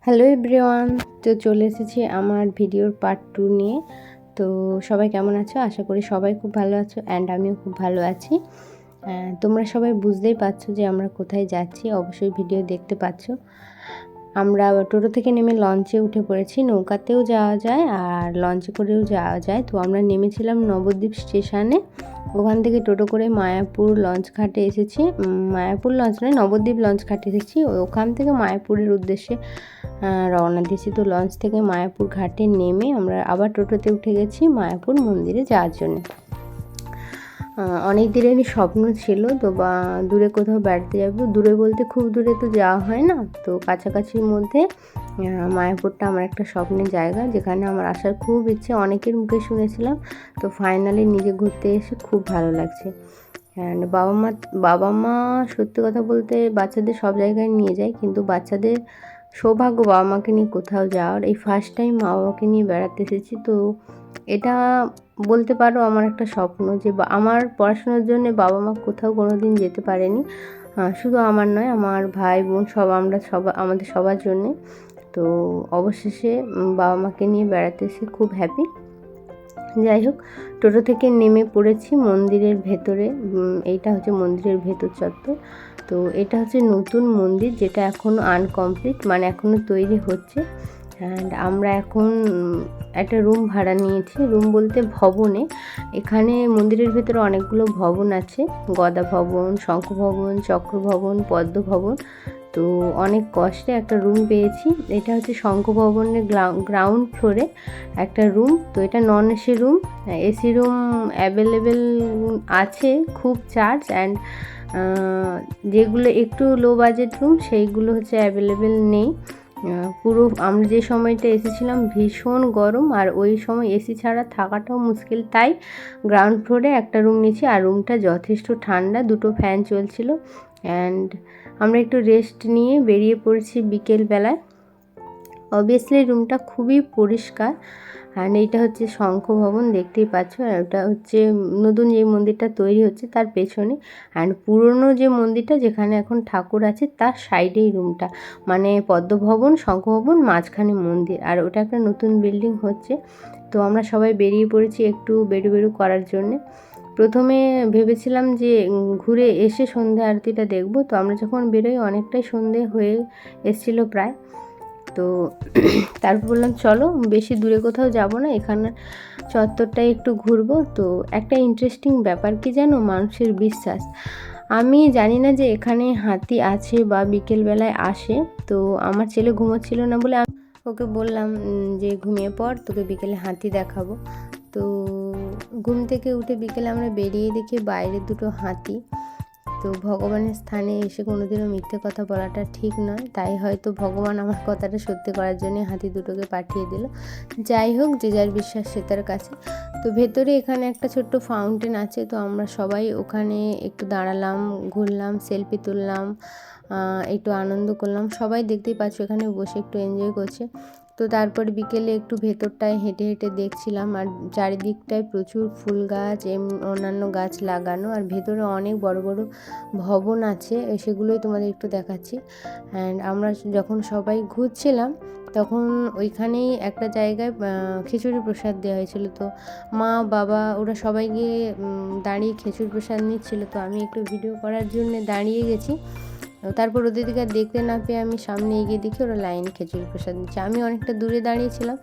Hello everyone, তো চলে এসেছি আমার ভিডিওর পার্ট 2 নিয়ে। তো সবাই কেমন আছো? আশা করি সবাই খুব ভালো আছো অ্যান্ড আমিও খুব ভালো আছি। তোমরা সবাই বুঝতেই পারছো যে আমরা কোথায় যাচ্ছি, অবশ্যই ভিডিও দেখতে পাচ্ছ। আমরা টোটো থেকে নেমে লঞ্চে উঠে পড়েছি। নৌকাতেও যাওয়া যায় আর লঞ্চে করেও যাওয়া যায়। তো আমরা নেমেছিলাম নবদ্বীপ স্টেশনে, ওখান থেকে টোটো করে মায়াপুর লঞ্চ ঘাটে এসেছি। মায়াপুর লঞ্চ নয়, নবদ্বীপ লঞ্চ ঘাটে এসেছি। ওখান থেকে মায়াপুরের উদ্দেশ্যে রওনা দিয়েছি। তো লঞ্চ থেকে মায়াপুর ঘাটে নেমে আমরা আবার টোটোতে উঠে গেছি মায়াপুর মন্দিরে যাওয়ার জন্য। অনেক দিনেরই স্বপ্ন ছিল তো বা দূরে কোথাও বেড়াতে যাবো। দূরে বলতে খুব দূরে তো যাওয়া হয় না, তো কাছাকাছির মধ্যে মায়াপুরটা আমার একটা স্বপ্নের জায়গা, যেখানে আমার আসার খুব ইচ্ছে। অনেকের মুখে শুনেছিলাম, তো ফাইনালি নিজে ঘুরতে এসে খুব ভালো লাগছে। অ্যান্ড বাবা মা সত্যি কথা বলতে বাচ্চাদের সব জায়গায় নিয়ে যায়, কিন্তু বাচ্চাদের সৌভাগ্য বাবা মাকে নিয়ে কোথাও যাওয়ার। এই ফার্স্ট টাইম মা বাবাকে নিয়ে বেড়াতে এসেছি। তো এটা বলতে পারো আমার একটা স্বপ্ন যে আমার পড়াশোনার জন্য বাবা মা কোথাও কোনো দিন যেতে পারেনি। শুধু আমার নয়, আমার ভাই বোন আমাদের সবার জন্যে। তো অবশেষে বাবা মাকে নিয়ে বেড়াতে এসে খুব হ্যাপি। যাই হোক, টোটো থেকে নেমে পড়েছি মন্দিরের ভেতরে। এইটা হচ্ছে মন্দিরের ভেতর চত্বর। তো এটা হচ্ছে নতুন মন্দির, যেটা এখনও আনকমপ্লিট, মানে এখনও তৈরি হচ্ছে। অ্যান্ড আমরা এখন একটা রুম ভাড়া নিয়েছি। রুম বলতে ভবনে। এখানে মন্দিরের ভেতরে অনেকগুলো ভবন আছে, গদা ভবন, শঙ্খ ভবন, চক্র ভবন, পদ্ম ভবন। তো অনেক কষ্টে একটা রুম পেয়েছি। এটা হচ্ছে শঙ্খ ভবনের গ্রাউন্ড ফ্লোরে একটা রুম। তো এটা non AC room. AC room available আছে, খুব চার্জ। অ্যান্ড যেগুলো একটু লো বাজেট রুম সেইগুলো হচ্ছে অ্যাভেলেবেল নেই। পুরো আমরা যে সময়টা এসেছিলাম ভীষণ গরম, আর ওই সময় এসি ছাড়া থাকাটাও মুশকিল। তাই গ্রাউন্ড ফ্লোরে একটা রুম নিয়েছি, আর রুমটা যথেষ্ট ঠান্ডা, দুটো ফ্যান চলছিল। অ্যান্ড আমরা একটু রেস্ট নিয়ে বেরিয়ে পড়েছি বিকেলবেলায়। অবভিয়াসলি রুমটা খুবই পরিষ্কার। অ্যান্ড এইটা হচ্ছে শঙ্খ ভবন, দেখতেই পাচ্ছ। আর ওটা হচ্ছে নতুন যে মন্দিরটা তৈরি হচ্ছে তার পেছনে। অ্যান্ড পুরনো যে মন্দিরটা যেখানে এখন ঠাকুর আছে তার সাইডেই রুমটা, মানে পদ্মভবন, শঙ্খ ভবন, মাঝখানে মন্দির। আর ওটা একটা নতুন বিল্ডিং হচ্ছে। তো আমরা সবাই বেরিয়ে পড়েছি একটু বেরু করার জন্যে। প্রথমে ভেবেছিলাম যে ঘুরে এসে সন্ধ্যা আরতিটা দেখব। তো আমরা যখন বেরোই অনেকটাই সন্ধে হয়ে এসেছিলো প্রায়। তো তারপর বললাম চলো বেশি দূরে কোথাও যাব না, এখানে চত্বরটাই একটু ঘুরবো। তো একটা ইন্টারেস্টিং ব্যাপার কি জানো, মানুষের বিশ্বাস। আমি জানি না যে এখানে হাতি আছে বা বিকেলবেলায় আসে। তো আমার ছেলে ঘুমোচ্ছিল না বলে আমি ওকে বললাম যে ঘুমিয়ে পড়, তোকে বিকেলে হাতি দেখাবো। তো ঘুম থেকে উঠে বিকেলে আমরা বেরিয়ে দেখি বাইরে দুটো হাতি। তো ভগবানের স্থানে এসে কোনোদিনও মিথ্যে কথা বলাটা ঠিক নয়, তাই হয়তো ভগবান আমার কথাটা সত্যি করার জন্য হাতি দুটোকে পাঠিয়ে দিল। যাই হোক, যে যার বিশ্বাস সে তার কাছে। তো ভেতরে এখানে একটা ছোট্ট ফাউন্টেন আছে। তো আমরা সবাই ওখানে একটু দাঁড়ালাম, ঘুরলাম, সেলফি তুললাম, একটু আনন্দ করলাম। সবাই দেখতেই পাচ্ছ এখানে বসে একটু এনজয় করছে। তো তারপর বিকেলে একটু ভেতরটায় হেঁটে হেঁটে দেখছিলাম, আর চারিদিকটায় প্রচুর ফুল গাছ, অন্যান্য গাছ লাগানো, আর ভেতরে অনেক বড় বড় ভবন আছে, সেগুলোই তোমাদের একটু দেখাচ্ছি। অ্যান্ড আমরা যখন সবাই ঘুরছিলাম তখন ওইখানেই একটা জায়গায় খিচুড়ি প্রসাদ দেওয়া হয়েছিল। তো মা বাবা ওরা সবাই গিয়ে দাঁড়িয়ে খিচুড়ি প্রসাদ নিচ্ছিল। তো আমি একটু ভিডিও করার জন্য দাঁড়িয়ে গেছি। তারপর ওদের দিকে দেখতে না পেয়ে আমি সামনে এগিয়ে দেখি ওরা লাইন খিচুড়ি প্রসাদ নিচ্ছে। আমি অনেকটা দূরে দাঁড়িয়েছিলাম।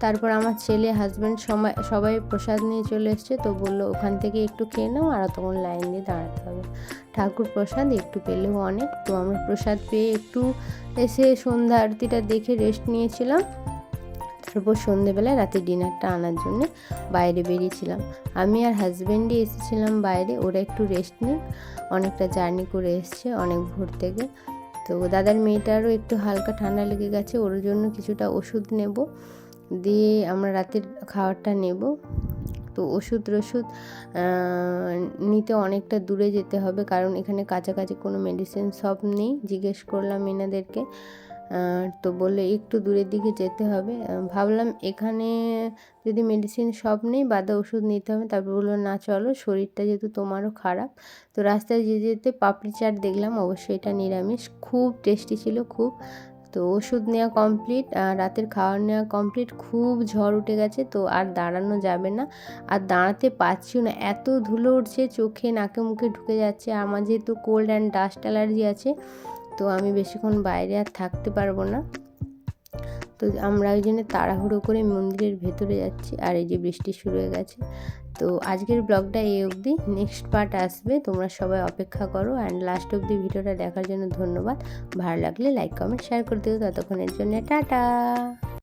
তারপর আমার ছেলে, হাজব্যান্ড সবাই প্রসাদ নিয়ে চলে এসছে। তো বললো ওখান থেকে একটু খেয়ে নাও, আর তখন লাইন দিয়ে দাঁড়াতে হবে। ঠাকুর প্রসাদ একটু পেলেও অনেক। তো আমরা প্রসাদ পেয়ে একটু এসে সন্ধ্যা আরতিটা দেখে রেস্ট নিয়েছিলাম। তারপর সন্ধেবেলায় রাতে ডিনারটা আনার জন্য বাইরে বেরিয়েছিলাম। আমি আর হাজব্যান্ডই এসেছিলাম বাইরে, ওরা একটু রেস্ট নিক, অনেকটা জার্নি করে এসছে অনেক ভোর থেকে। তো দাদার মেয়েটারও একটু হালকা ঠান্ডা লেগে গেছে, ওর জন্য কিছুটা ওষুধ নেব, দিয়ে আমরা রাতের খাবারটা নেব। তো ওষুধ নিতে অনেকটা দূরে যেতে হবে, কারণ এখানে কাছাকাছি কোনো মেডিসিন শপ নেই। জিজ্ঞেস করলাম এনাদেরকে, তো বললে একটু দূরের দিকে যেতে হবে। ভাবলাম এখানে যদি মেডিসিন শপ নেই বাদে ওষুধ নিতে হবে। তারপর বললো না চলো, শরীরটা যেহেতু তোমারও খারাপ। তো রাস্তায় যেতে যেতে পাপড়ি চাট দেখলাম, অবশ্যই এটা নিরামিষ, খুব টেস্টি ছিল খুব। তো ওষুধ নেওয়া কমপ্লিট, রাতের খাওয়ার নেওয়া কমপ্লিট। খুব ঝড় উঠে গেছে, তো আর দাঁড়ানো যাবে না, আর দাঁড়াতে পারছিও না, এত ধুলো উঠছে, চোখে নাকে মুখে ঢুকে যাচ্ছে। আমার যেহেতু কোল্ড অ্যান্ড ডাস্ট অ্যালার্জি আছে, তো আমি বেশিক্ষণ বাইরে আর থাকতে পারবো না। তো আমরা ওই জন্য তাড়াহুড়ো করে মন্দিরের ভেতরে যাচ্ছি, আর এই যে বৃষ্টি শুরু হয়ে গেছে। তো আজকের ব্লগটা এই অবধি, নেক্সট পার্ট আসবে, তোমরা সবাই অপেক্ষা করো। অ্যান্ড লাস্ট অবধি ভিডিওটা দেখার জন্য ধন্যবাদ। ভালো লাগলে লাইক কমেন্ট শেয়ার করে দিও। ততক্ষণের জন্য টাটা।